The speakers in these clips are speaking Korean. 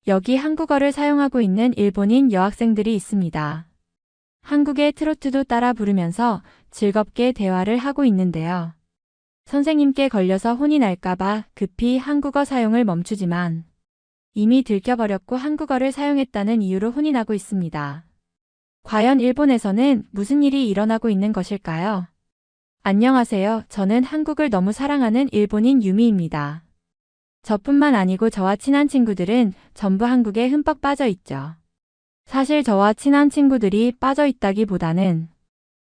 여기 한국어를 사용하고 있는 일본인 여학생들이 있습니다. 한국의 트로트도 따라 부르면서 즐겁게 대화를 하고 있는데요. 선생님께 걸려서 혼이 날까봐 급히 한국어 사용을 멈추지만 이미 들켜버렸고 한국어를 사용했다는 이유로 혼이 나고 있습니다. 과연 일본에서는 무슨 일이 일어나고 있는 것일까요? 안녕하세요. 저는 한국을 너무 사랑하는 일본인 유미입니다. 저뿐만 아니고 저와 친한 친구들은 전부 한국에 흠뻑 빠져 있죠. 사실 저와 친한 친구들이 빠져 있다기보다는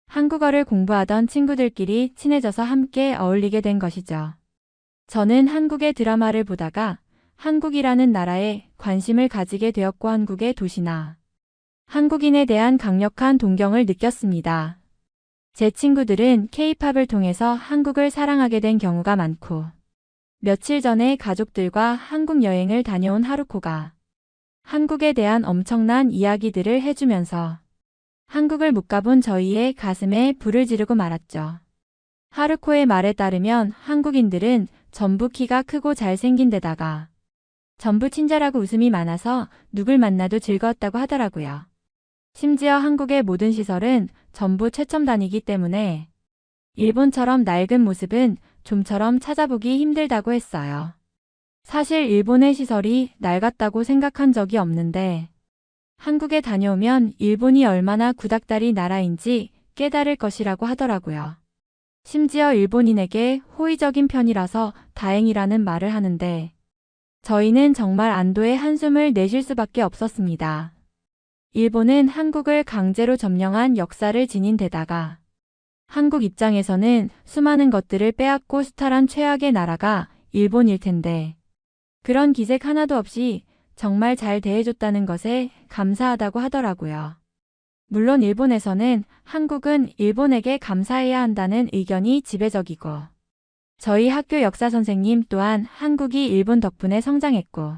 한국어를 공부하던 친구들끼리 친해져서 함께 어울리게 된 것이죠. 저는 한국의 드라마를 보다가 한국이라는 나라에 관심을 가지게 되었고 한국의 도시나 한국인에 대한 강력한 동경을 느꼈습니다. 제 친구들은 K-팝을 통해서 한국을 사랑하게 된 경우가 많고 며칠 전에 가족들과 한국 여행을 다녀온 하루코가 한국에 대한 엄청난 이야기들을 해주면서 한국을 못 가본 저희의 가슴에 불을 지르고 말았죠. 하루코의 말에 따르면 한국인들은 전부 키가 크고 잘생긴 데다가 전부 친절하고 웃음이 많아서 누굴 만나도 즐거웠다고 하더라고요. 심지어 한국의 모든 시설은 전부 최첨단이기 때문에 일본처럼 낡은 모습은 좀처럼 찾아보기 힘들다고 했어요. 사실 일본의 시설이 낡았다고 생각한 적이 없는데 한국에 다녀오면 일본이 얼마나 구닥다리 나라인지 깨달을 것이라고 하더라고요. 심지어 일본인에게 호의적인 편이라서 다행이라는 말을 하는데 저희는 정말 안도의 한숨을 내쉴 수밖에 없었습니다. 일본은 한국을 강제로 점령한 역사를 지닌 데다가 한국 입장에서는 수많은 것들을 빼앗고 수탈한 최악의 나라가 일본일 텐데 그런 기색 하나도 없이 정말 잘 대해줬다는 것에 감사하다고 하더라고요. 물론 일본에서는 한국은 일본에게 감사해야 한다는 의견이 지배적이고 저희 학교 역사 선생님 또한 한국이 일본 덕분에 성장했고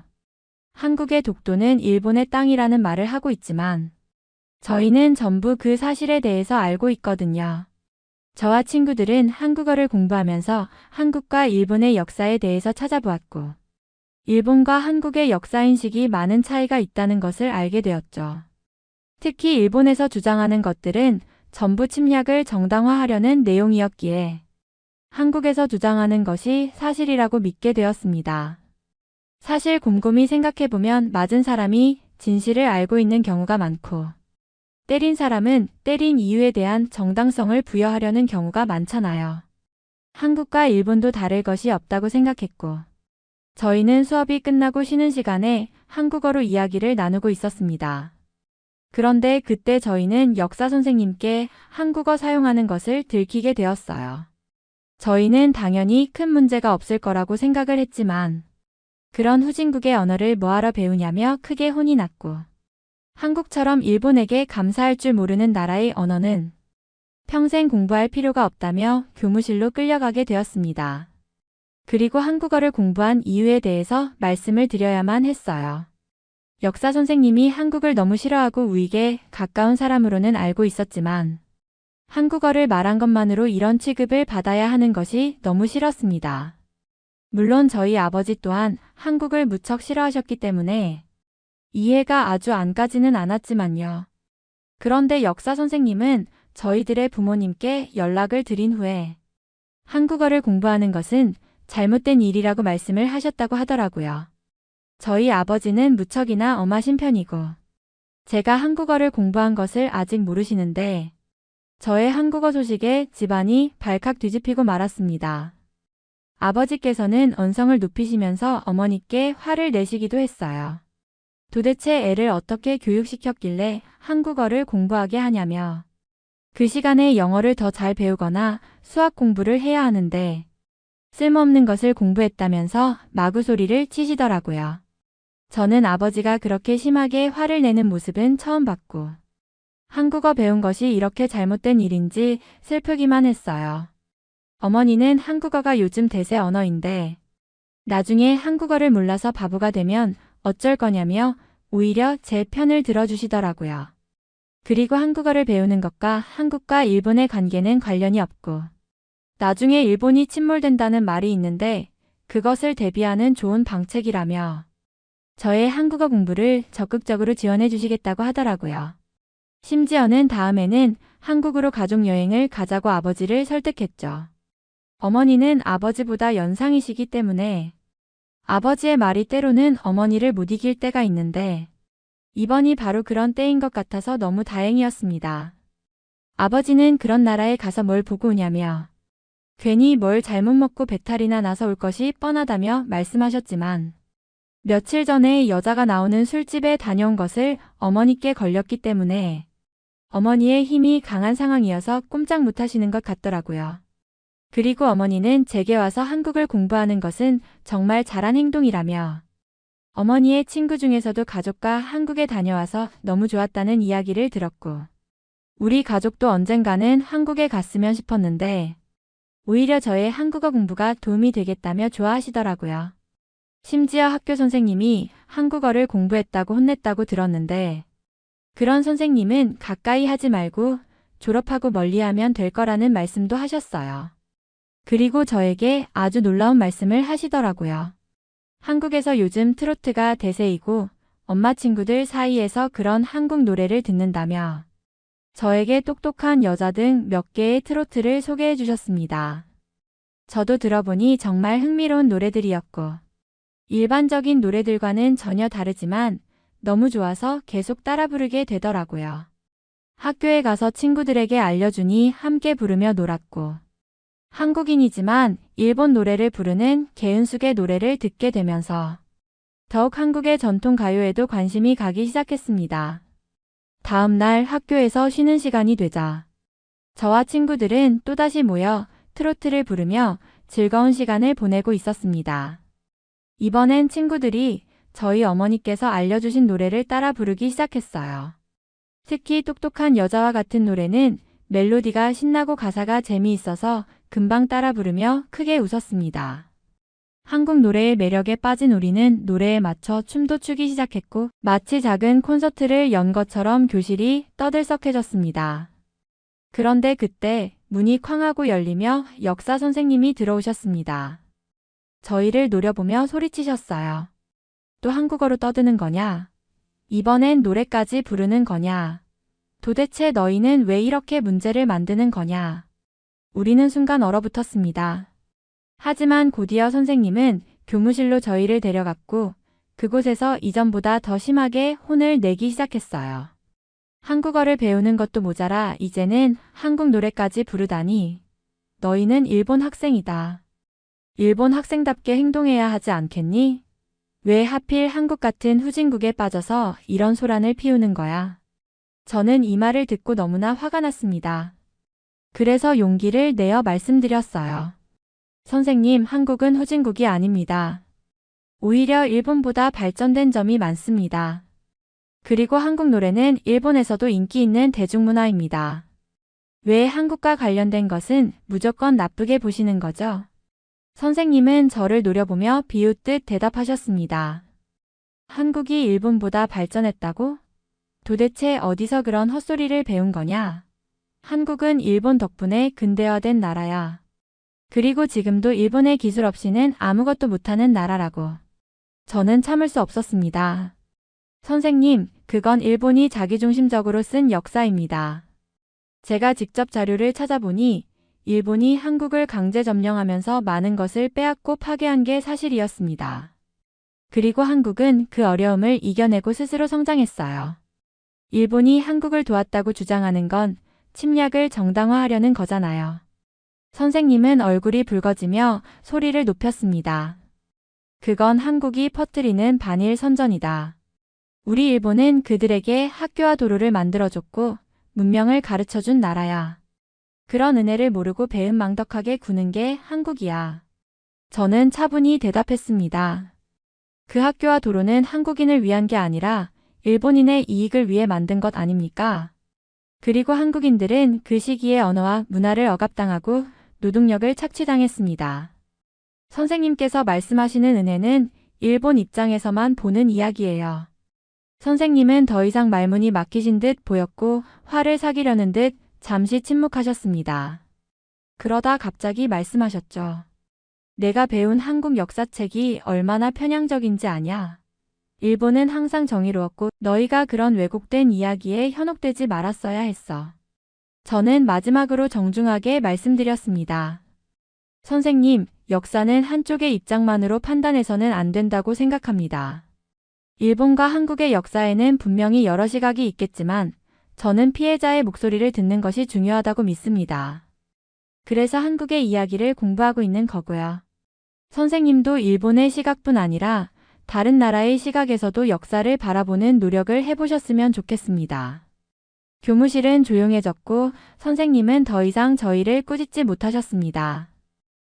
한국의 독도는 일본의 땅이라는 말을 하고 있지만 저희는 전부 그 사실에 대해서 알고 있거든요. 저와 친구들은 한국어를 공부하면서 한국과 일본의 역사에 대해서 찾아보았고 일본과 한국의 역사인식이 많은 차이가 있다는 것을 알게 되었죠. 특히 일본에서 주장하는 것들은 전부 침략을 정당화하려는 내용이었기에 한국에서 주장하는 것이 사실이라고 믿게 되었습니다. 사실 곰곰이 생각해보면 맞은 사람이 진실을 알고 있는 경우가 많고 때린 사람은 때린 이유에 대한 정당성을 부여하려는 경우가 많잖아요. 한국과 일본도 다를 것이 없다고 생각했고 저희는 수업이 끝나고 쉬는 시간에 한국어로 이야기를 나누고 있었습니다. 그런데 그때 저희는 역사 선생님께 한국어 사용하는 것을 들키게 되었어요. 저희는 당연히 큰 문제가 없을 거라고 생각을 했지만 그런 후진국의 언어를 뭐하러 배우냐며 크게 혼이 났고 한국처럼 일본에게 감사할 줄 모르는 나라의 언어는 평생 공부할 필요가 없다며 교무실로 끌려가게 되었습니다. 그리고 한국어를 공부한 이유에 대해서 말씀을 드려야만 했어요. 역사 선생님이 한국을 너무 싫어하고 우익에 가까운 사람으로는 알고 있었지만 한국어를 말한 것만으로 이런 취급을 받아야 하는 것이 너무 싫었습니다. 물론 저희 아버지 또한 한국을 무척 싫어하셨기 때문에 이해가 아주 안 가지는 않았지만요. 그런데 역사 선생님은 저희들의 부모님께 연락을 드린 후에 한국어를 공부하는 것은 잘못된 일이라고 말씀을 하셨다고 하더라고요. 저희 아버지는 무척이나 엄하신 편이고 제가 한국어를 공부한 것을 아직 모르시는데 저의 한국어 소식에 집안이 발칵 뒤집히고 말았습니다. 아버지께서는 언성을 높이시면서 어머니께 화를 내시기도 했어요. 도대체 애를 어떻게 교육시켰길래 한국어를 공부하게 하냐며 그 시간에 영어를 더 잘 배우거나 수학 공부를 해야 하는데 쓸모없는 것을 공부했다면서 마구소리를 치시더라고요. 저는 아버지가 그렇게 심하게 화를 내는 모습은 처음 봤고 한국어 배운 것이 이렇게 잘못된 일인지 슬프기만 했어요. 어머니는 한국어가 요즘 대세 언어인데 나중에 한국어를 몰라서 바보가 되면 어쩔 거냐며 오히려 제 편을 들어주시더라고요. 그리고 한국어를 배우는 것과 한국과 일본의 관계는 관련이 없고 나중에 일본이 침몰된다는 말이 있는데 그것을 대비하는 좋은 방책이라며 저의 한국어 공부를 적극적으로 지원해 주시겠다고 하더라고요. 심지어는 다음에는 한국으로 가족여행을 가자고 아버지를 설득했죠. 어머니는 아버지보다 연상이시기 때문에 아버지의 말이 때로는 어머니를 못 이길 때가 있는데 이번이 바로 그런 때인 것 같아서 너무 다행이었습니다. 아버지는 그런 나라에 가서 뭘 보고 오냐며 괜히 뭘 잘못 먹고 배탈이나 나서 올 것이 뻔하다며 말씀하셨지만 며칠 전에 여자가 나오는 술집에 다녀온 것을 어머니께 걸렸기 때문에 어머니의 힘이 강한 상황이어서 꼼짝 못하시는 것 같더라고요. 그리고 어머니는 제게 와서 한국을 공부하는 것은 정말 잘한 행동이라며 어머니의 친구 중에서도 가족과 한국에 다녀와서 너무 좋았다는 이야기를 들었고 우리 가족도 언젠가는 한국에 갔으면 싶었는데 오히려 저의 한국어 공부가 도움이 되겠다며 좋아하시더라고요. 심지어 학교 선생님이 한국어를 공부했다고 혼냈다고 들었는데 그런 선생님은 가까이 하지 말고 졸업하고 멀리하면 될 거라는 말씀도 하셨어요. 그리고 저에게 아주 놀라운 말씀을 하시더라고요. 한국에서 요즘 트로트가 대세이고 엄마 친구들 사이에서 그런 한국 노래를 듣는다며 저에게 똑똑한 여자 등 몇 개의 트로트를 소개해 주셨습니다. 저도 들어보니 정말 흥미로운 노래들이었고 일반적인 노래들과는 전혀 다르지만 너무 좋아서 계속 따라 부르게 되더라고요. 학교에 가서 친구들에게 알려주니 함께 부르며 놀았고 한국인이지만 일본 노래를 부르는 개은숙의 노래를 듣게 되면서 더욱 한국의 전통 가요에도 관심이 가기 시작했습니다. 다음 날 학교에서 쉬는 시간이 되자 저와 친구들은 또다시 모여 트로트를 부르며 즐거운 시간을 보내고 있었습니다. 이번엔 친구들이 저희 어머니께서 알려주신 노래를 따라 부르기 시작했어요. 특히 똑똑한 여자와 같은 노래는 멜로디가 신나고 가사가 재미있어서 금방 따라 부르며 크게 웃었습니다. 한국 노래의 매력에 빠진 우리는 노래에 맞춰 춤도 추기 시작했고 마치 작은 콘서트를 연 것처럼 교실이 떠들썩해졌습니다. 그런데 그때 문이 쾅 하고 열리며 역사 선생님이 들어오셨습니다. 저희를 노려보며 소리치셨어요. 또 한국어로 떠드는 거냐? 이번엔 노래까지 부르는 거냐? 도대체 너희는 왜 이렇게 문제를 만드는 거냐? 우리는 순간 얼어붙었습니다. 하지만 곧이어 선생님은 교무실로 저희를 데려갔고 그곳에서 이전보다 더 심하게 혼을 내기 시작했어요. 한국어를 배우는 것도 모자라 이제는 한국 노래까지 부르다니. 너희는 일본 학생이다. 일본 학생답게 행동해야 하지 않겠니? 왜 하필 한국 같은 후진국에 빠져서 이런 소란을 피우는 거야? 저는 이 말을 듣고 너무나 화가 났습니다. 그래서 용기를 내어 말씀드렸어요. 선생님, 한국은 후진국이 아닙니다. 오히려 일본보다 발전된 점이 많습니다. 그리고 한국 노래는 일본에서도 인기 있는 대중문화입니다. 왜 한국과 관련된 것은 무조건 나쁘게 보시는 거죠? 선생님은 저를 노려보며 비웃듯 대답하셨습니다. 한국이 일본보다 발전했다고? 도대체 어디서 그런 헛소리를 배운 거냐? 한국은 일본 덕분에 근대화된 나라야. 그리고 지금도 일본의 기술 없이는 아무것도 못하는 나라라고. 저는 참을 수 없었습니다. 선생님, 그건 일본이 자기중심적으로 쓴 역사입니다. 제가 직접 자료를 찾아보니 일본이 한국을 강제 점령하면서 많은 것을 빼앗고 파괴한 게 사실이었습니다. 그리고 한국은 그 어려움을 이겨내고 스스로 성장했어요. 일본이 한국을 도왔다고 주장하는 건 침략을 정당화하려는 거잖아요. 선생님은 얼굴이 붉어지며 소리를 높였습니다. 그건 한국이 퍼뜨리는 반일 선전이다. 우리 일본은 그들에게 학교와 도로를 만들어줬고 문명을 가르쳐준 나라야. 그런 은혜를 모르고 배은망덕하게 구는 게 한국이야. 저는 차분히 대답했습니다. 그 학교와 도로는 한국인을 위한 게 아니라 일본인의 이익을 위해 만든 것 아닙니까? 그리고 한국인들은 그 시기에 언어와 문화를 억압당하고 노동력을 착취당했습니다. 선생님께서 말씀하시는 은혜는 일본 입장에서만 보는 이야기예요. 선생님은 더 이상 말문이 막히신 듯 보였고 화를 사기려는 듯 잠시 침묵하셨습니다. 그러다 갑자기 말씀하셨죠. 내가 배운 한국 역사책이 얼마나 편향적인지 아냐? 일본은 항상 정의로웠고 너희가 그런 왜곡된 이야기에 현혹되지 말았어야 했어. 저는 마지막으로 정중하게 말씀드렸습니다. 선생님, 역사는 한쪽의 입장만으로 판단해서는 안 된다고 생각합니다. 일본과 한국의 역사에는 분명히 여러 시각이 있겠지만 저는 피해자의 목소리를 듣는 것이 중요하다고 믿습니다. 그래서 한국의 이야기를 공부하고 있는 거고요. 선생님도 일본의 시각뿐 아니라 다른 나라의 시각에서도 역사를 바라보는 노력을 해보셨으면 좋겠습니다. 교무실은 조용해졌고 선생님은 더 이상 저희를 꾸짖지 못하셨습니다.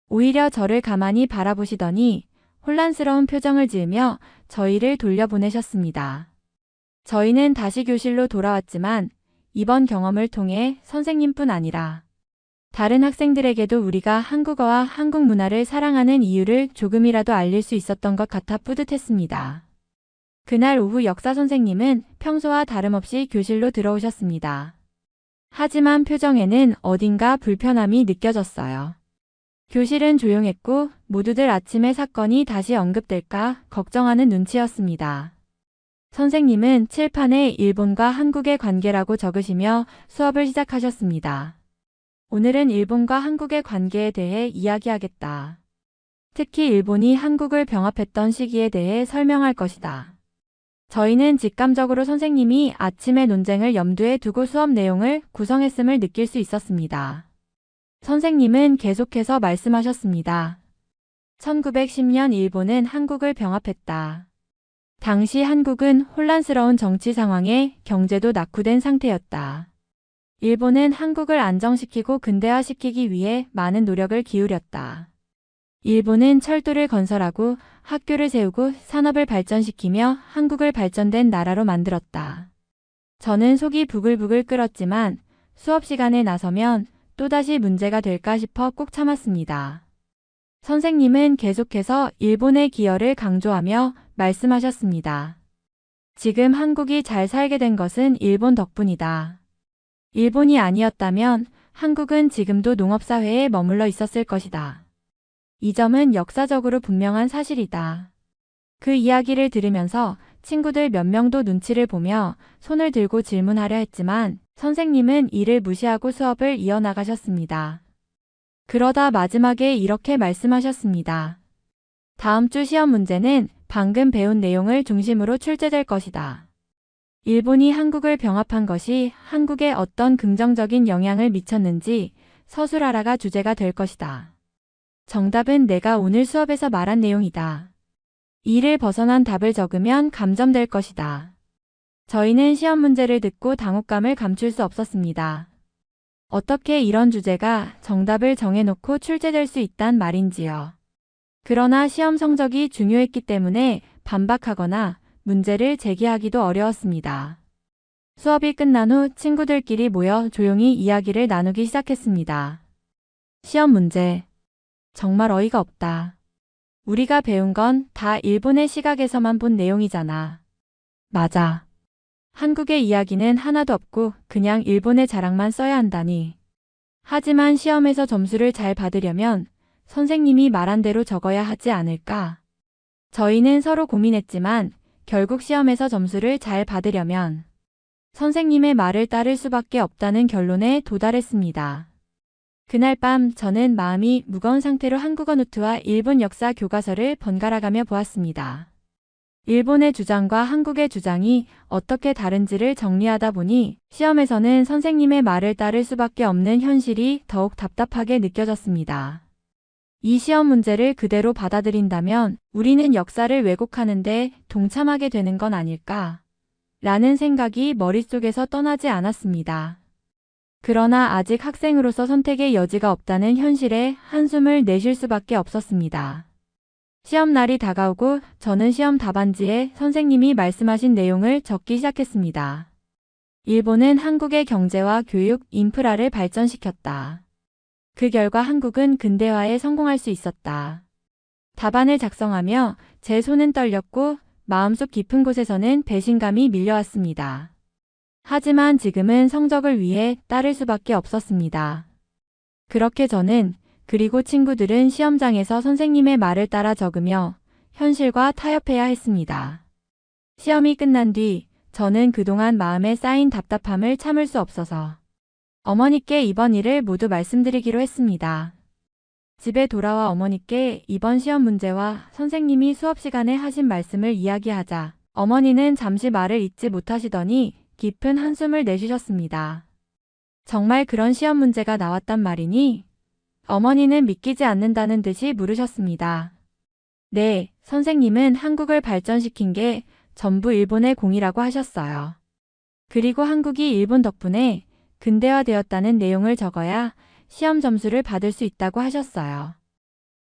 오히려 저를 가만히 바라보시더니 혼란스러운 표정을 지으며 저희를 돌려보내셨습니다. 저희는 다시 교실로 돌아왔지만 이번 경험을 통해 선생님뿐 아니라 다른 학생들에게도 우리가 한국어와 한국 문화를 사랑하는 이유를 조금이라도 알릴 수 있었던 것 같아 뿌듯했습니다. 그날 오후 역사 선생님은 평소와 다름없이 교실로 들어오셨습니다. 하지만 표정에는 어딘가 불편함이 느껴졌어요. 교실은 조용했고 모두들 아침에 사건이 다시 언급될까 걱정하는 눈치였습니다. 선생님은 칠판에 일본과 한국의 관계라고 적으시며 수업을 시작하셨습니다. 오늘은 일본과 한국의 관계에 대해 이야기하겠다. 특히 일본이 한국을 병합했던 시기에 대해 설명할 것이다. 저희는 직감적으로 선생님이 아침의 논쟁을 염두에 두고 수업 내용을 구성했음을 느낄 수 있었습니다. 선생님은 계속해서 말씀하셨습니다. 1910년 일본은 한국을 병합했다. 당시 한국은 혼란스러운 정치 상황에 경제도 낙후된 상태였다. 일본은 한국을 안정시키고 근대화시키기 위해 많은 노력을 기울였다. 일본은 철도를 건설하고 학교를 세우고 산업을 발전시키며 한국을 발전된 나라로 만들었다. 저는 속이 부글부글 끓었지만 수업 시간에 나서면 또다시 문제가 될까 싶어 꾹 참았습니다. 선생님은 계속해서 일본의 기여를 강조하며 말씀하셨습니다. 지금 한국이 잘 살게 된 것은 일본 덕분이다. 일본이 아니었다면 한국은 지금도 농업사회에 머물러 있었을 것이다. 이 점은 역사적으로 분명한 사실이다. 그 이야기를 들으면서 친구들 몇 명도 눈치를 보며 손을 들고 질문하려 했지만 선생님은 이를 무시하고 수업을 이어나가셨습니다. 그러다 마지막에 이렇게 말씀하셨습니다. 다음 주 시험 문제는 방금 배운 내용을 중심으로 출제될 것이다. 일본이 한국을 병합한 것이 한국에 어떤 긍정적인 영향을 미쳤는지 서술하라가 주제가 될 것이다. 정답은 내가 오늘 수업에서 말한 내용이다. 이를 벗어난 답을 적으면 감점될 것이다. 저희는 시험 문제를 듣고 당혹감을 감출 수 없었습니다. 어떻게 이런 주제가 정답을 정해놓고 출제될 수 있단 말인지요. 그러나 시험 성적이 중요했기 때문에 반박하거나 문제를 제기하기도 어려웠습니다. 수업이 끝난 후 친구들끼리 모여 조용히 이야기를 나누기 시작했습니다. 시험 문제. 정말 어이가 없다. 우리가 배운 건 다 일본의 시각에서만 본 내용이잖아. 맞아. 한국의 이야기는 하나도 없고 그냥 일본의 자랑만 써야 한다니. 하지만 시험에서 점수를 잘 받으려면 선생님이 말한 대로 적어야 하지 않을까? 저희는 서로 고민했지만 결국 시험에서 점수를 잘 받으려면 선생님의 말을 따를 수밖에 없다는 결론에 도달했습니다. 그날 밤 저는 마음이 무거운 상태로 한국어 노트와 일본 역사 교과서를 번갈아가며 보았습니다. 일본의 주장과 한국의 주장이 어떻게 다른지를 정리하다 보니 시험에서는 선생님의 말을 따를 수밖에 없는 현실이 더욱 답답하게 느껴졌습니다. 이 시험 문제를 그대로 받아들인다면 우리는 역사를 왜곡하는데 동참하게 되는 건 아닐까? 라는 생각이 머릿속에서 떠나지 않았습니다. 그러나 아직 학생으로서 선택의 여지가 없다는 현실에 한숨을 내쉴 수밖에 없었습니다. 시험 날이 다가오고 저는 시험 답안지에 선생님이 말씀하신 내용을 적기 시작했습니다. 일본은 한국의 경제와 교육, 인프라를 발전시켰다. 그 결과 한국은 근대화에 성공할 수 있었다. 답안을 작성하며 제 손은 떨렸고 마음속 깊은 곳에서는 배신감이 밀려왔습니다. 하지만 지금은 성적을 위해 따를 수밖에 없었습니다. 그렇게 저는 그리고 친구들은 시험장에서 선생님의 말을 따라 적으며 현실과 타협해야 했습니다. 시험이 끝난 뒤 저는 그동안 마음에 쌓인 답답함을 참을 수 없어서 어머니께 이번 일을 모두 말씀드리기로 했습니다. 집에 돌아와 어머니께 이번 시험 문제와 선생님이 수업 시간에 하신 말씀을 이야기하자 어머니는 잠시 말을 잇지 못하시더니 깊은 한숨을 내쉬셨습니다. 정말 그런 시험 문제가 나왔단 말이니? 어머니는 믿기지 않는다는 듯이 물으셨습니다. 네, 선생님은 한국을 발전시킨 게 전부 일본의 공이라고 하셨어요. 그리고 한국이 일본 덕분에 근대화되었다는 내용을 적어야 시험 점수를 받을 수 있다고 하셨어요.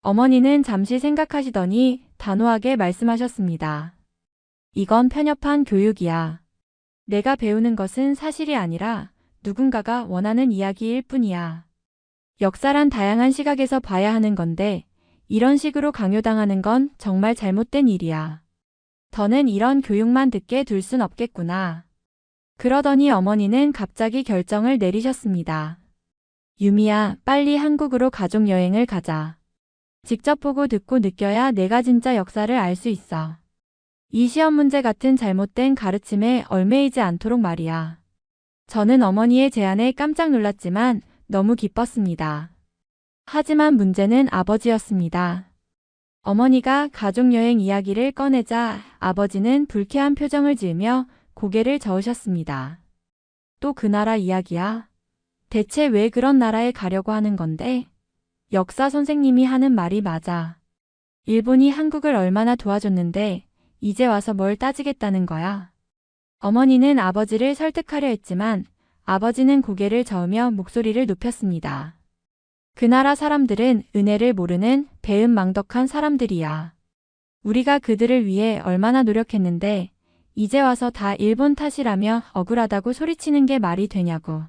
어머니는 잠시 생각하시더니 단호하게 말씀하셨습니다. 이건 편협한 교육이야. 내가 배우는 것은 사실이 아니라 누군가가 원하는 이야기일 뿐이야. 역사란 다양한 시각에서 봐야 하는 건데 이런 식으로 강요당하는 건 정말 잘못된 일이야. 더는 이런 교육만 듣게 둘 순 없겠구나. 그러더니 어머니는 갑자기 결정을 내리셨습니다. 유미야, 빨리 한국으로 가족여행을 가자. 직접 보고 듣고 느껴야 내가 진짜 역사를 알 수 있어. 이 시험 문제 같은 잘못된 가르침에 얽매이지 않도록 말이야. 저는 어머니의 제안에 깜짝 놀랐지만 너무 기뻤습니다. 하지만 문제는 아버지였습니다. 어머니가 가족여행 이야기를 꺼내자 아버지는 불쾌한 표정을 지으며 고개를 저으셨습니다. 또 그 나라 이야기야? 대체 왜 그런 나라에 가려고 하는 건데? 역사 선생님이 하는 말이 맞아. 일본이 한국을 얼마나 도와줬는데 이제 와서 뭘 따지겠다는 거야? 어머니는 아버지를 설득하려 했지만 아버지는 고개를 저으며 목소리를 높였습니다. 그 나라 사람들은 은혜를 모르는 배은망덕한 사람들이야. 우리가 그들을 위해 얼마나 노력했는데 이제 와서 다 일본 탓이라며 억울하다고 소리치는 게 말이 되냐고.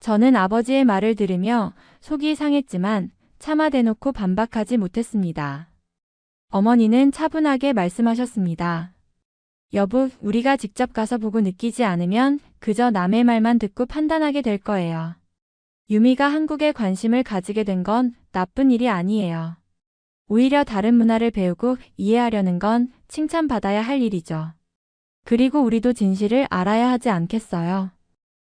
저는 아버지의 말을 들으며 속이 상했지만 차마 대놓고 반박하지 못했습니다. 어머니는 차분하게 말씀하셨습니다. 여보, 우리가 직접 가서 보고 느끼지 않으면 그저 남의 말만 듣고 판단하게 될 거예요. 유미가 한국에 관심을 가지게 된 건 나쁜 일이 아니에요. 오히려 다른 문화를 배우고 이해하려는 건 칭찬받아야 할 일이죠. 그리고 우리도 진실을 알아야 하지 않겠어요?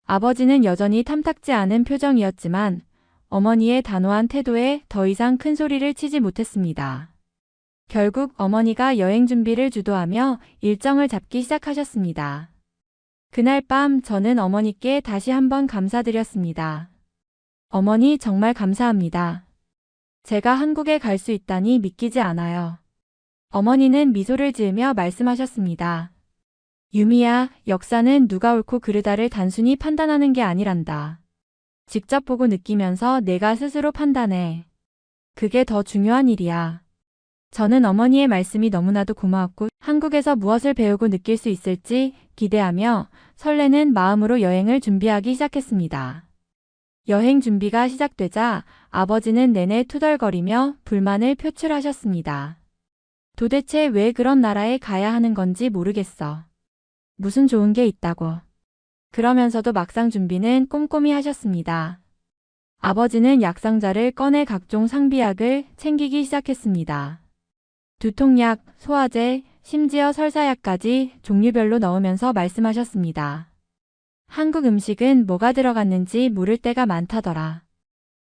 아버지는 여전히 탐탁지 않은 표정이었지만 어머니의 단호한 태도에 더 이상 큰 소리를 치지 못했습니다. 결국 어머니가 여행 준비를 주도하며 일정을 잡기 시작하셨습니다. 그날 밤 저는 어머니께 다시 한번 감사드렸습니다. 어머니, 정말 감사합니다. 제가 한국에 갈 수 있다니 믿기지 않아요. 어머니는 미소를 지으며 말씀하셨습니다. 유미야, 역사는 누가 옳고 그르다를 단순히 판단하는 게 아니란다. 직접 보고 느끼면서 내가 스스로 판단해. 그게 더 중요한 일이야. 저는 어머니의 말씀이 너무나도 고마웠고 한국에서 무엇을 배우고 느낄 수 있을지 기대하며 설레는 마음으로 여행을 준비하기 시작했습니다. 여행 준비가 시작되자 아버지는 내내 투덜거리며 불만을 표출하셨습니다. 도대체 왜 그런 나라에 가야 하는 건지 모르겠어. 무슨 좋은 게 있다고. 그러면서도 막상 준비는 꼼꼼히 하셨습니다. 아버지는 약상자를 꺼내 각종 상비약을 챙기기 시작했습니다. 두통약, 소화제, 심지어 설사약까지 종류별로 넣으면서 말씀하셨습니다. 한국 음식은 뭐가 들어갔는지 모를 때가 많다더라.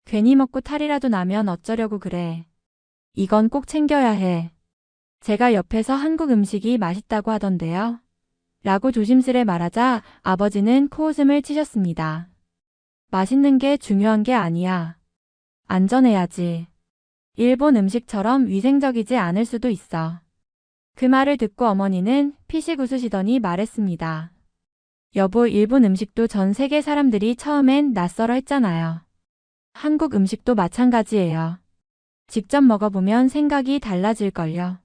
괜히 먹고 탈이라도 나면 어쩌려고 그래. 이건 꼭 챙겨야 해. 제가 옆에서 한국 음식이 맛있다고 하던데요. 라고 조심스레 말하자 아버지는 코웃음을 치셨습니다. 맛있는 게 중요한 게 아니야. 안전해야지. 일본 음식처럼 위생적이지 않을 수도 있어. 그 말을 듣고 어머니는 피식 웃으시더니 말했습니다. 여보, 일본 음식도 전 세계 사람들이 처음엔 낯설어 했잖아요. 한국 음식도 마찬가지예요. 직접 먹어보면 생각이 달라질걸요.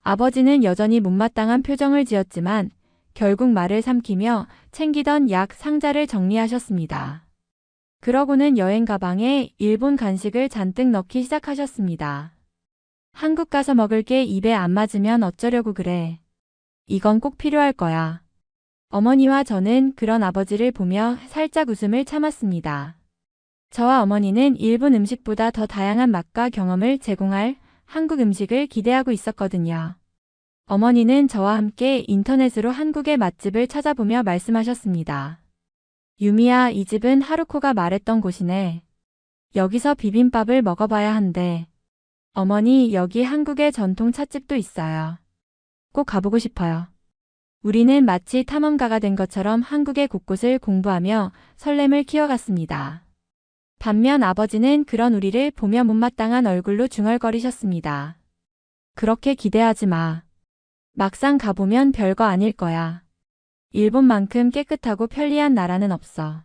아버지는 여전히 못마땅한 표정을 지었지만 결국 말을 삼키며 챙기던 약 상자를 정리하셨습니다. 그러고는 여행 가방에 일본 간식을 잔뜩 넣기 시작하셨습니다. 한국 가서 먹을 게 입에 안 맞으면 어쩌려고 그래. 이건 꼭 필요할 거야. 어머니와 저는 그런 아버지를 보며 살짝 웃음을 참았습니다. 저와 어머니는 일본 음식보다 더 다양한 맛과 경험을 제공할 한국 음식을 기대하고 있었거든요. 어머니는 저와 함께 인터넷으로 한국의 맛집을 찾아보며 말씀하셨습니다. 유미야, 이 집은 하루코가 말했던 곳이네. 여기서 비빔밥을 먹어봐야 한대. 어머니, 여기 한국의 전통 찻집도 있어요. 꼭 가보고 싶어요. 우리는 마치 탐험가가 된 것처럼 한국의 곳곳을 공부하며 설렘을 키워갔습니다. 반면 아버지는 그런 우리를 보며 못마땅한 얼굴로 중얼거리셨습니다. 그렇게 기대하지 마. 막상 가보면 별거 아닐 거야. 일본만큼 깨끗하고 편리한 나라는 없어.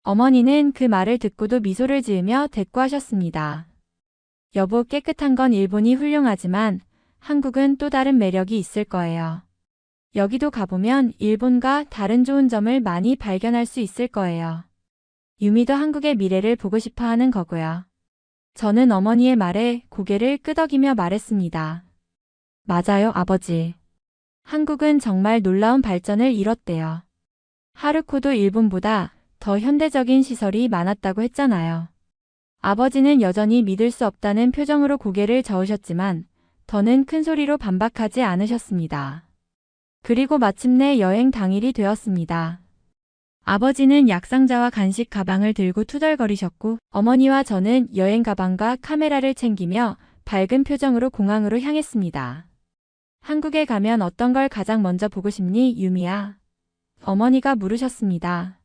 어머니는 그 말을 듣고도 미소를 지으며 대꾸하셨습니다. 여보, 깨끗한 건 일본이 훌륭하지만 한국은 또 다른 매력이 있을 거예요. 여기도 가보면 일본과 다른 좋은 점을 많이 발견할 수 있을 거예요. 유미도 한국의 미래를 보고 싶어 하는 거고요. 저는 어머니의 말에 고개를 끄덕이며 말했습니다. 맞아요, 아버지. 한국은 정말 놀라운 발전을 이뤘대요. 하루코도 일본보다 더 현대적인 시설이 많았다고 했잖아요. 아버지는 여전히 믿을 수 없다는 표정으로 고개를 저으셨지만 더는 큰 소리로 반박하지 않으셨습니다. 그리고 마침내 여행 당일이 되었습니다. 아버지는 약상자와 간식 가방을 들고 투덜거리셨고 어머니와 저는 여행 가방과 카메라를 챙기며 밝은 표정으로 공항으로 향했습니다. 한국에 가면 어떤 걸 가장 먼저 보고 싶니, 유미야? 어머니가 물으셨습니다.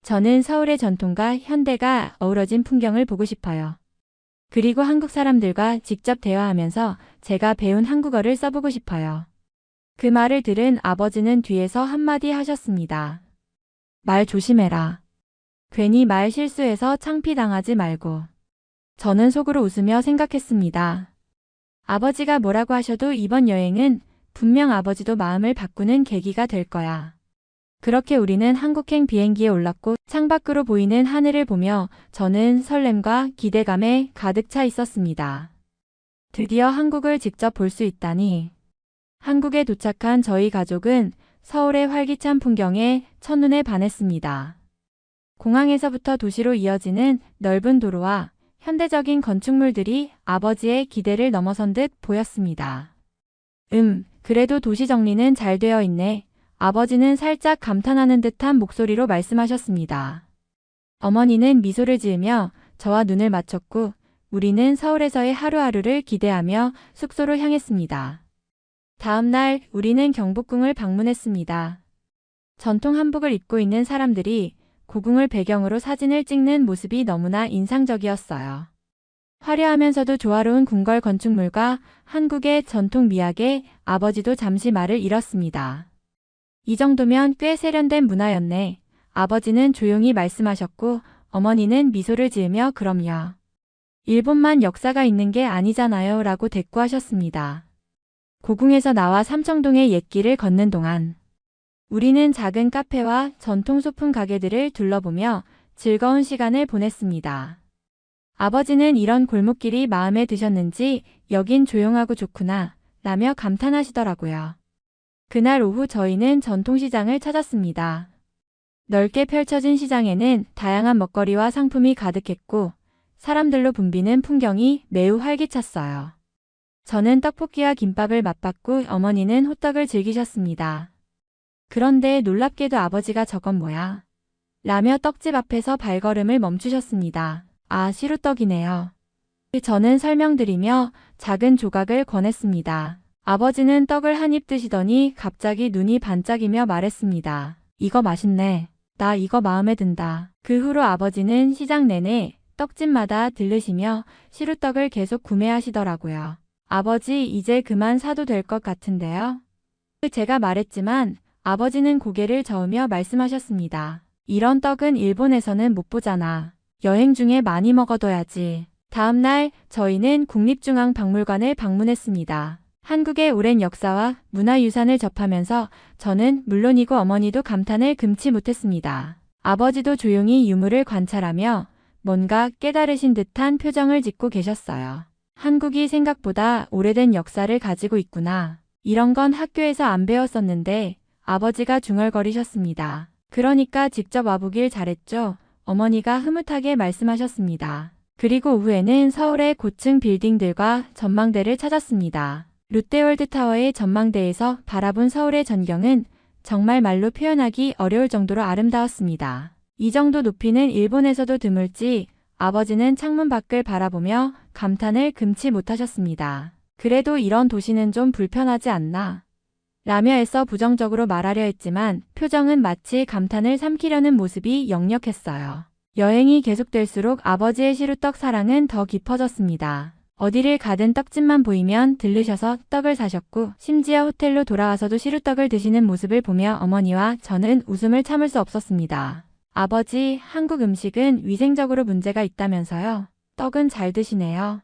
저는 서울의 전통과 현대가 어우러진 풍경을 보고 싶어요. 그리고 한국 사람들과 직접 대화하면서 제가 배운 한국어를 써보고 싶어요. 그 말을 들은 아버지는 뒤에서 한마디 하셨습니다. 말 조심해라. 괜히 말 실수해서 창피당하지 말고. 저는 속으로 웃으며 생각했습니다. 아버지가 뭐라고 하셔도 이번 여행은 분명 아버지도 마음을 바꾸는 계기가 될 거야. 그렇게 우리는 한국행 비행기에 올랐고 창밖으로 보이는 하늘을 보며 저는 설렘과 기대감에 가득 차 있었습니다. 드디어 한국을 직접 볼 수 있다니. 한국에 도착한 저희 가족은 서울의 활기찬 풍경에 첫눈에 반했습니다. 공항에서부터 도시로 이어지는 넓은 도로와 현대적인 건축물들이 아버지의 기대를 넘어선 듯 보였습니다. 그래도 도시 정리는 잘 되어 있네. 아버지는 살짝 감탄하는 듯한 목소리로 말씀하셨습니다. 어머니는 미소를 지으며 저와 눈을 맞췄고 우리는 서울에서의 하루하루를 기대하며 숙소로 향했습니다. 다음 날 우리는 경복궁을 방문했습니다. 전통 한복을 입고 있는 사람들이 고궁을 배경으로 사진을 찍는 모습이 너무나 인상적이었어요. 화려하면서도 조화로운 궁궐 건축물과 한국의 전통 미학에 아버지도 잠시 말을 잃었습니다. 이 정도면 꽤 세련된 문화였네. 아버지는 조용히 말씀하셨고 어머니는 미소를 지으며 그럼요. 일본만 역사가 있는 게 아니잖아요 라고 대꾸하셨습니다. 고궁에서 나와 삼청동의 옛길을 걷는 동안 우리는 작은 카페와 전통 소품 가게들을 둘러보며 즐거운 시간을 보냈습니다. 아버지는 이런 골목길이 마음에 드셨는지 여긴 조용하고 좋구나 라며 감탄하시더라고요. 그날 오후 저희는 전통시장을 찾았습니다. 넓게 펼쳐진 시장에는 다양한 먹거리와 상품이 가득했고 사람들로 붐비는 풍경이 매우 활기찼어요. 저는 떡볶이와 김밥을 맛봤고 어머니는 호떡을 즐기셨습니다. 그런데 놀랍게도 아버지가 저건 뭐야? 라며 떡집 앞에서 발걸음을 멈추셨습니다. 아, 시루떡이네요. 저는 설명드리며 작은 조각을 권했습니다. 아버지는 떡을 한 입 드시더니 갑자기 눈이 반짝이며 말했습니다. 이거 맛있네. 나 이거 마음에 든다. 그 후로 아버지는 시장 내내 떡집마다 들르시며 시루떡을 계속 구매하시더라고요. 아버지, 이제 그만 사도 될 것 같은데요? 제가 말했지만 아버지는 고개를 저으며 말씀하셨습니다. 이런 떡은 일본에서는 못 보잖아. 여행 중에 많이 먹어둬야지. 다음 날 저희는 국립중앙박물관을 방문했습니다. 한국의 오랜 역사와 문화유산을 접하면서 저는 물론이고 어머니도 감탄을 금치 못했습니다. 아버지도 조용히 유물을 관찰하며 뭔가 깨달으신 듯한 표정을 짓고 계셨어요. 한국이 생각보다 오래된 역사를 가지고 있구나. 이런 건 학교에서 안 배웠었는데 아버지가 중얼거리셨습니다. 그러니까 직접 와보길 잘했죠. 어머니가 흐뭇하게 말씀하셨습니다. 그리고 오후에는 서울의 고층 빌딩들과 전망대를 찾았습니다. 롯데월드타워의 전망대에서 바라본 서울의 전경은 정말 말로 표현하기 어려울 정도로 아름다웠습니다. 이 정도 높이는 일본에서도 드물지 아버지는 창문 밖을 바라보며 감탄을 금치 못하셨습니다. 그래도 이런 도시는 좀 불편하지 않나? 라며 애써 부정적으로 말하려 했지만 표정은 마치 감탄을 삼키려는 모습이 역력했어요. 여행이 계속될수록 아버지의 시루떡 사랑은 더 깊어졌습니다. 어디를 가든 떡집만 보이면 들르셔서 떡을 사셨고 심지어 호텔로 돌아와서도 시루떡을 드시는 모습을 보며 어머니와 저는 웃음을 참을 수 없었습니다. 아버지, 한국 음식은 위생적으로 문제가 있다면서요? 떡은 잘 드시네요.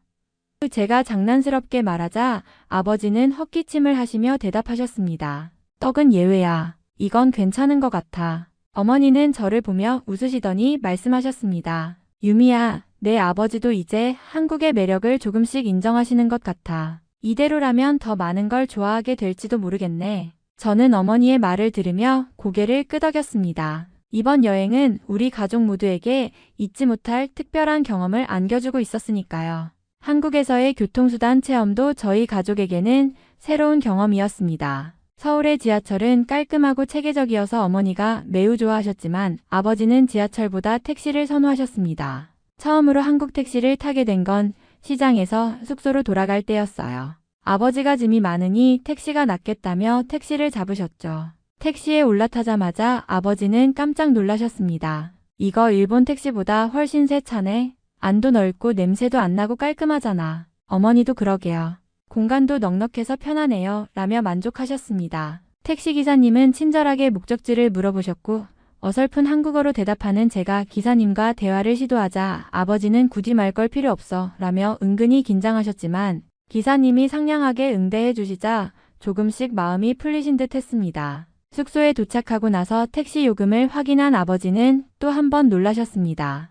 제가 장난스럽게 말하자 아버지는 헛기침을 하시며 대답하셨습니다. 떡은 예외야. 이건 괜찮은 것 같아. 어머니는 저를 보며 웃으시더니 말씀하셨습니다. 유미야, 내 아버지도 이제 한국의 매력을 조금씩 인정하시는 것 같아. 이대로라면 더 많은 걸 좋아하게 될지도 모르겠네. 저는 어머니의 말을 들으며 고개를 끄덕였습니다. 이번 여행은 우리 가족 모두에게 잊지 못할 특별한 경험을 안겨주고 있었으니까요. 한국에서의 교통수단 체험도 저희 가족에게는 새로운 경험이었습니다. 서울의 지하철은 깔끔하고 체계적이어서 어머니가 매우 좋아하셨지만 아버지는 지하철보다 택시를 선호하셨습니다. 처음으로 한국 택시를 타게 된 건 시장에서 숙소로 돌아갈 때였어요. 아버지가 짐이 많으니 택시가 낫겠다며 택시를 잡으셨죠. 택시에 올라타자마자 아버지는 깜짝 놀라셨습니다. 이거 일본 택시보다 훨씬 새 차네. 안도 넓고 냄새도 안 나고 깔끔하잖아. 어머니도 그러게요. 공간도 넉넉해서 편하네요. 라며 만족하셨습니다. 택시기사님은 친절하게 목적지를 물어보셨고 어설픈 한국어로 대답하는 제가 기사님과 대화를 시도하자 아버지는 굳이 말 걸 필요 없어 라며 은근히 긴장하셨지만 기사님이 상냥하게 응대해 주시자 조금씩 마음이 풀리신 듯 했습니다. 숙소에 도착하고 나서 택시 요금을 확인한 아버지는 또 한 번 놀라셨습니다.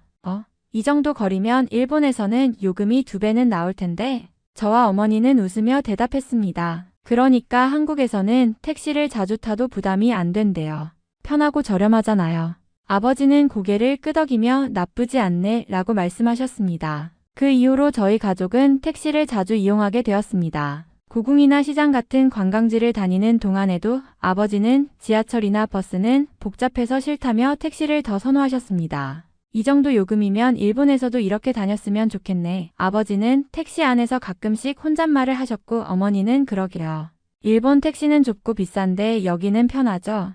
이 정도 거리면 일본에서는 요금이 2배는 나올 텐데? 저와 어머니는 웃으며 대답했습니다. 그러니까 한국에서는 택시를 자주 타도 부담이 안 된대요. 편하고 저렴하잖아요. 아버지는 고개를 끄덕이며 나쁘지 않네 라고 말씀하셨습니다. 그 이후로 저희 가족은 택시를 자주 이용하게 되었습니다. 고궁이나 시장 같은 관광지를 다니는 동안에도 아버지는 지하철이나 버스는 복잡해서 싫다며 택시를 더 선호하셨습니다. 이 정도 요금이면 일본에서도 이렇게 다녔으면 좋겠네. 아버지는 택시 안에서 가끔씩 혼잣말을 하셨고 어머니는 그러게요. 일본 택시는 좁고 비싼데 여기는 편하죠?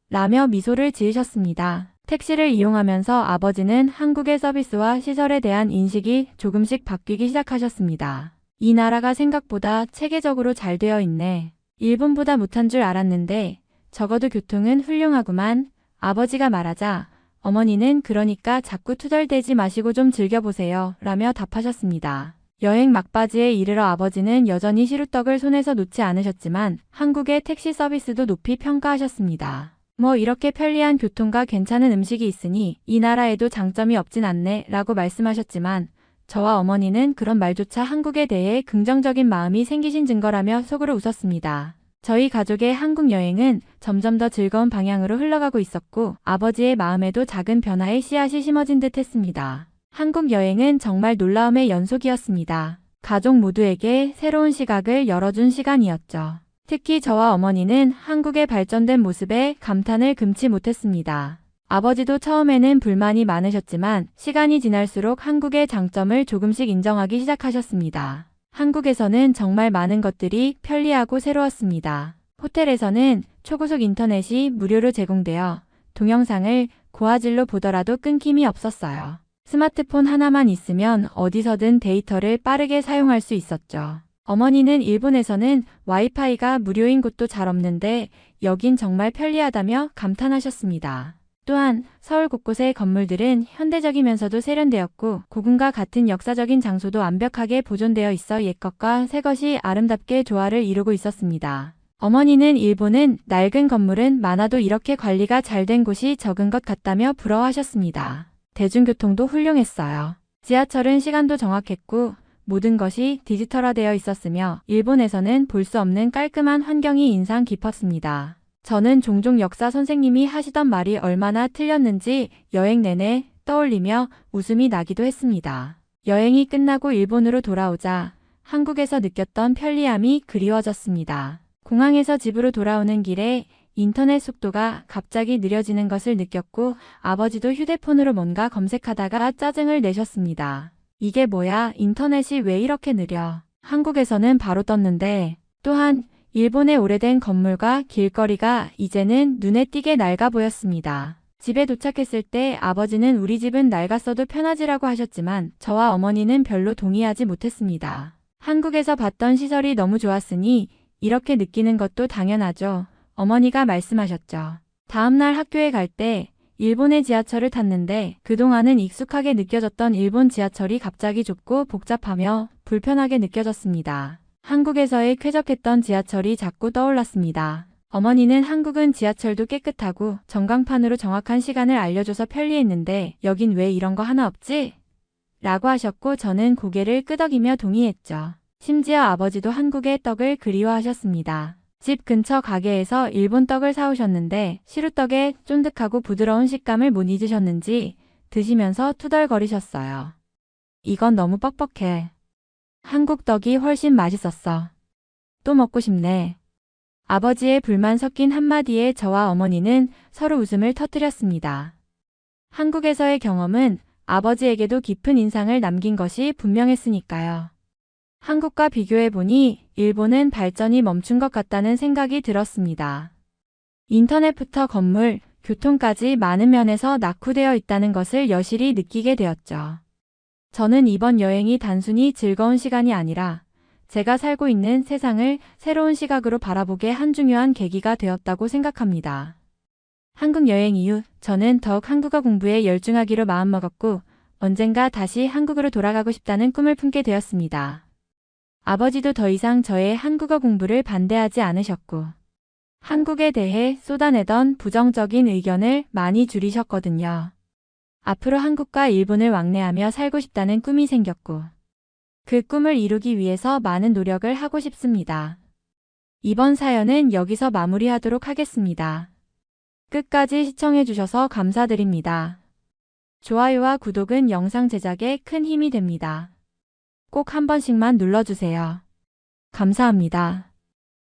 라며 미소를 지으셨습니다. 택시를 이용하면서 아버지는 한국의 서비스와 시설에 대한 인식이 조금씩 바뀌기 시작하셨습니다. 이 나라가 생각보다 체계적으로 잘 되어 있네. 일본보다 못한 줄 알았는데 적어도 교통은 훌륭하구만. 아버지가 말하자 어머니는 그러니까 자꾸 투덜대지 마시고 좀 즐겨보세요 라며 답하셨습니다. 여행 막바지에 이르러 아버지는 여전히 시루떡을 손에서 놓지 않으셨지만 한국의 택시 서비스도 높이 평가하셨습니다. 뭐 이렇게 편리한 교통과 괜찮은 음식이 있으니 이 나라에도 장점이 없진 않네 라고 말씀하셨지만 저와 어머니는 그런 말조차 한국에 대해 긍정적인 마음이 생기신 증거라며 속으로 웃었습니다. 저희 가족의 한국 여행은 점점 더 즐거운 방향으로 흘러가고 있었고 아버지의 마음에도 작은 변화의 씨앗이 심어진 듯 했습니다. 한국 여행은 정말 놀라움의 연속이었습니다. 가족 모두에게 새로운 시각을 열어준 시간이었죠. 특히 저와 어머니는 한국의 발전된 모습에 감탄을 금치 못했습니다. 아버지도 처음에는 불만이 많으셨지만 시간이 지날수록 한국의 장점을 조금씩 인정하기 시작하셨습니다. 한국에서는 정말 많은 것들이 편리하고 새로웠습니다. 호텔에서는 초고속 인터넷이 무료로 제공되어 동영상을 고화질로 보더라도 끊김이 없었어요. 스마트폰 하나만 있으면 어디서든 데이터를 빠르게 사용할 수 있었죠. 어머니는 일본에서는 와이파이가 무료인 곳도 잘 없는데 여긴 정말 편리하다며 감탄하셨습니다. 또한 서울 곳곳의 건물들은 현대적이면서도 세련되었고 고궁과 같은 역사적인 장소도 완벽하게 보존되어 있어 옛것과 새것이 아름답게 조화를 이루고 있었습니다. 어머니는 일본은 낡은 건물은 많아도 이렇게 관리가 잘 된 곳이 적은 것 같다며 부러워하셨습니다. 대중교통도 훌륭했어요. 지하철은 시간도 정확했고 모든 것이 디지털화되어 있었으며 일본에서는 볼 수 없는 깔끔한 환경이 인상 깊었습니다. 저는 종종 역사 선생님이 하시던 말이 얼마나 틀렸는지 여행 내내 떠올리며 웃음이 나기도 했습니다. 여행이 끝나고 일본으로 돌아오자 한국에서 느꼈던 편리함이 그리워졌습니다. 공항에서 집으로 돌아오는 길에 인터넷 속도가 갑자기 느려지는 것을 느꼈고 아버지도 휴대폰으로 뭔가 검색하다가 짜증을 내셨습니다. 이게 뭐야? 인터넷이 왜 이렇게 느려? 한국에서는 바로 떴는데. 또한 일본의 오래된 건물과 길거리가 이제는 눈에 띄게 낡아 보였습니다. 집에 도착했을 때 아버지는 우리 집은 낡았어도 편하지라고 하셨지만 저와 어머니는 별로 동의하지 못했습니다. 한국에서 봤던 시설이 너무 좋았으니 이렇게 느끼는 것도 당연하죠. 어머니가 말씀하셨죠. 다음날 학교에 갈 때 일본의 지하철을 탔는데 그동안은 익숙하게 느껴졌던 일본 지하철이 갑자기 좁고 복잡하며 불편하게 느껴졌습니다. 한국에서의 쾌적했던 지하철이 자꾸 떠올랐습니다. 어머니는 한국은 지하철도 깨끗하고 전광판으로 정확한 시간을 알려줘서 편리했는데 여긴 왜 이런 거 하나 없지? 라고 하셨고 저는 고개를 끄덕이며 동의했죠. 심지어 아버지도 한국의 떡을 그리워하셨습니다. 집 근처 가게에서 일본 떡을 사오셨는데 시루떡의 쫀득하고 부드러운 식감을 못 잊으셨는지 드시면서 투덜거리셨어요. 이건 너무 뻑뻑해. 한국 떡이 훨씬 맛있었어. 또 먹고 싶네. 아버지의 불만 섞인 한마디에 저와 어머니는 서로 웃음을 터뜨렸습니다. 한국에서의 경험은 아버지에게도 깊은 인상을 남긴 것이 분명했으니까요. 한국과 비교해보니 일본은 발전이 멈춘 것 같다는 생각이 들었습니다. 인터넷부터 건물, 교통까지 많은 면에서 낙후되어 있다는 것을 여실히 느끼게 되었죠. 저는 이번 여행이 단순히 즐거운 시간이 아니라 제가 살고 있는 세상을 새로운 시각으로 바라보게 한 중요한 계기가 되었다고 생각합니다. 한국 여행 이후 저는 더욱 한국어 공부에 열중하기로 마음먹었고 언젠가 다시 한국으로 돌아가고 싶다는 꿈을 품게 되었습니다. 아버지도 더 이상 저의 한국어 공부를 반대하지 않으셨고 한국에 대해 쏟아내던 부정적인 의견을 많이 줄이셨거든요. 앞으로 한국과 일본을 왕래하며 살고 싶다는 꿈이 생겼고 그 꿈을 이루기 위해서 많은 노력을 하고 싶습니다. 이번 사연은 여기서 마무리하도록 하겠습니다. 끝까지 시청해주셔서 감사드립니다. 좋아요와 구독은 영상 제작에 큰 힘이 됩니다. 꼭 한 번씩만 눌러주세요. 감사합니다.